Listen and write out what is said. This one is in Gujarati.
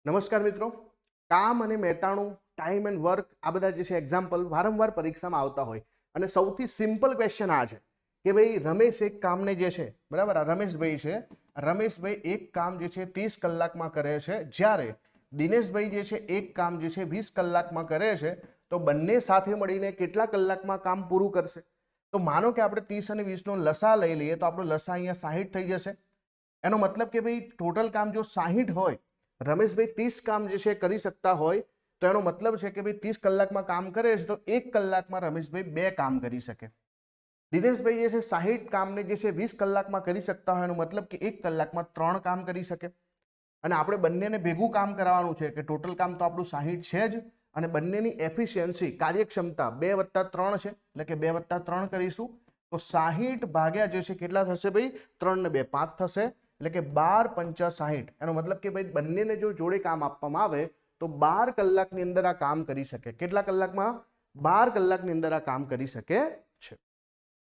નમસ્કાર મિત્રો, કામ અને મહેતાણું, ટાઈમ એન્ડ વર્ક આ બધા જે છે એક્ઝામ્પલ વારંવાર પરીક્ષામાં આવતા હોય અને સૌથી સિમ્પલ ક્વેશ્ચન આ છે કે ભાઈ રમેશ એક કામને જે છે બરાબર, આ રમેશભાઈ છે, રમેશભાઈ એક કામ જે છે 30 કલાકમાં કરે છે, જ્યારે દિનેશભાઈ જે છે એક કામ જે છે 20 કલાકમાં કરે છે, તો બંને સાથે મળીને કેટલા કલાકમાં કામ પૂરું કરશે? તો માનો કે આપણે 30 અને 20 નો લસા લઈ લઈએ તો આપણો લસા અહીંયા 60 થઈ જશે. એનો મતલબ કે ભાઈ ટોટલ કામ જો 60 હોય, રમેશભાઈ 30 કામ જે છે કરી શકતા હોય, તો એનો મતલબ છે કે ભાઈ 30 કલાકમાં કામ કરે છે તો 1 કલાકમાં રમેશભાઈ 2 કામ કરી શકે. દિનેશભાઈ જે છે 60 કામને જે છે 20 કલાકમાં કરી શકતા હોય, એનો મતલબ કે 1 કલાકમાં 3 કામ કરી શકે. અને આપણે બંનેને ભેગું કામ કરાવવાનું છે કે ટોટલ કામ તો આપણું 60 છે જ, અને બંનેની એફિશિયન્સી કાર્યક્ષમતા 2 + 3 છે, એટલે કે 2 + 3 કરીશું તો 60 ભાગ્યા જે છે કેટલા થશે ભાઈ? 3 ને 2 5 થશે, એટલે કે 12 × 5 = 60. એનો મતલબ કે ભાઈ બંનેને જો જોડે કામ આપવામાં આવે તો 12 કલાકની અંદર આ કામ કરી શકે. કેટલા કલાકમાં? 12 કલાકની અંદર આ કામ કરી શકે છે.